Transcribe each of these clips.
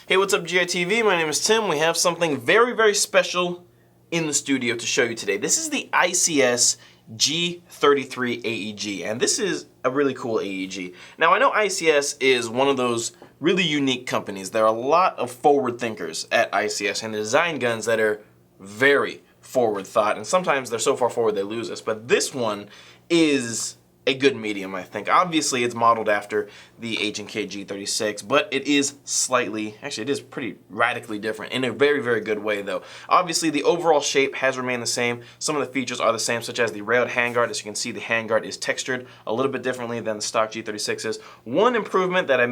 Hey, what's up GITV? My name is Tim. We have something very, very special in the studio to show you today. This is the ICS G33 AEG, and this is a really cool AEG. Now, I know ICS is one of those really unique companies. There are a lot of forward thinkers at ICS, and they design guns that are very forward thought, and sometimes they're so far forward they lose us. But this one is a good medium, I think. Obviously, it's modeled after the H&K G36, but it is slightly, actually it is pretty radically different in a very, very good way though. Obviously, the overall shape has remained the same. Some of the features are the same, such as the railed handguard. As you can see, the handguard is textured a little bit differently than the stock G36 is. One improvement that they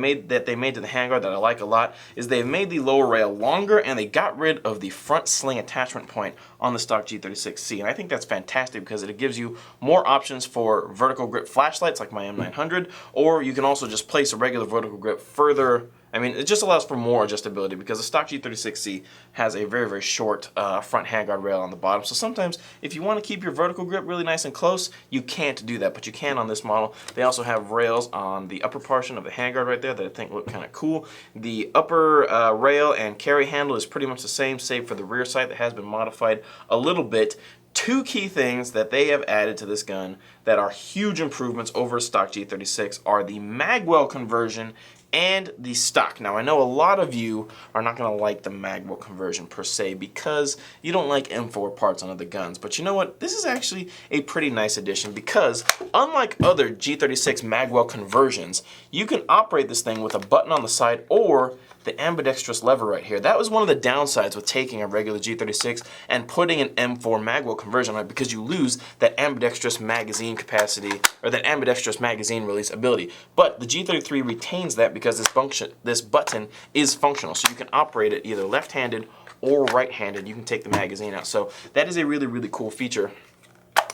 made to the handguard that I like a lot is they've made the lower rail longer, and they got rid of the front sling attachment point on the stock G36C. And I think that's fantastic because it gives you more options for vertical grip flashlights like my M900, or you can also just place a regular vertical grip further. I mean, it just allows for more adjustability because the stock G36C has a very, very short front handguard rail on the bottom. So sometimes if you want to keep your vertical grip really nice and close, you can't do that, but you can on this model. They also have rails on the upper portion of the handguard right there that I think look kind of cool. The upper rail and carry handle is pretty much the same, save for the rear sight that has been modified a little bit. Two key things that they have added to this gun that are huge improvements over stock G36 are the magwell conversion and the stock. Now, I know a lot of you are not going to like the magwell conversion per se because you don't like M4 parts on other guns, but you know what? This is actually a pretty nice addition because unlike other G36 magwell conversions, you can operate this thing with a button on the side or the ambidextrous lever right here. That was one of the downsides with taking a regular G36 and putting an M4 magwell conversion on it, because you lose that ambidextrous magazine capacity or that ambidextrous magazine release ability. But the G33 retains that because this button is functional, so you can operate it either left-handed or right-handed. You can take the magazine out. So that is a really, really cool feature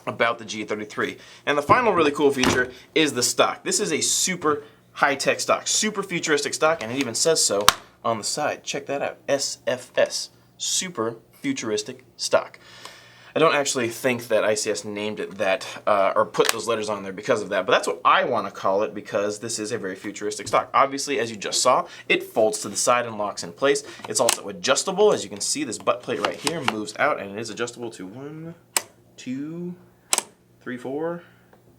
about the G33. And the final really cool feature is the stock. This is a super high-tech stock, super futuristic stock, and it even says so on the side. Check that out, SFS, super futuristic stock. I don't actually think that ICS named it that or put those letters on there because of that, but that's what I want to call it because this is a very futuristic stock. Obviously, as you just saw, it folds to the side and locks in place. It's also adjustable. As you can see, this butt plate right here moves out, and it is adjustable to 1, 2, 3, 4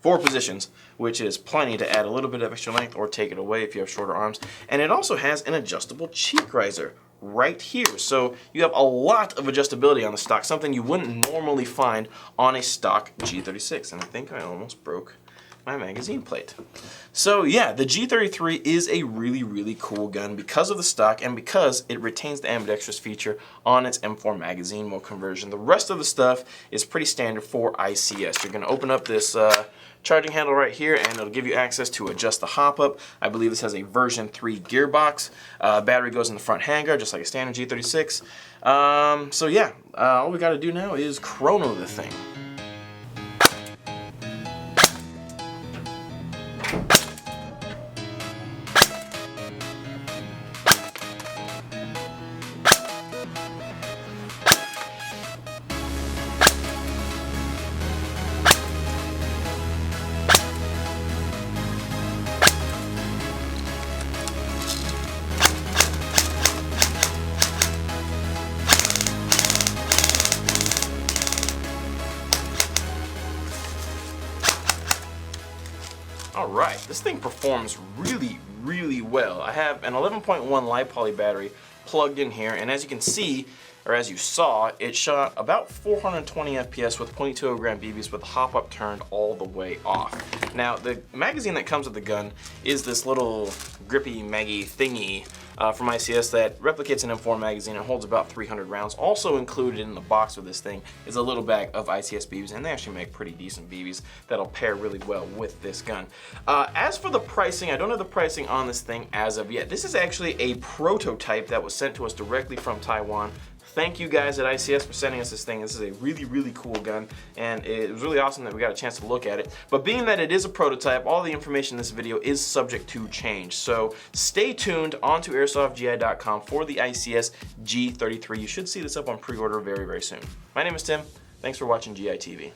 positions, which is plenty to add a little bit of extra length or take it away if you have shorter arms. And it also has an adjustable cheek riser right here. So you have a lot of adjustability on the stock, something you wouldn't normally find on a stock G36. And I think I almost broke my magazine plate. So yeah, the G33 is a really, really cool gun because of the stock and because it retains the ambidextrous feature on its M4 magazine mode conversion. The rest of the stuff is pretty standard for ICS. You're going to open up this charging handle right here, and it'll give you access to adjust the hop up. I believe this has a version 3 gearbox. Battery goes in the front handguard just like a standard G36. So yeah, all we got to do now is chrono the thing. Alright, this thing performs really, really well. I have an 11.1 li-poly battery plugged in here, and as you can see, or as you saw, it shot about 420 FPS with 0.20 gram BBs with the hop-up turned all the way off. Now, the magazine that comes with the gun is this little grippy maggy thingy from ICS that replicates an M4 magazine and holds about 300 rounds. Also included in the box with this thing is a little bag of ICS BBs, and they actually make pretty decent BBs that'll pair really well with this gun. As for the pricing, I don't have the pricing on this thing as of yet. This is actually a prototype that was sent to us directly from Taiwan. Thank you guys at ICS for sending us this thing. This is a really, really cool gun, and it was really awesome that we got a chance to look at it. But being that it is a prototype, all the information in this video is subject to change. So stay tuned onto airsoftgi.com for the ICS G33. You should see this up on pre-order very, very soon. My name is Tim. Thanks for watching GITV.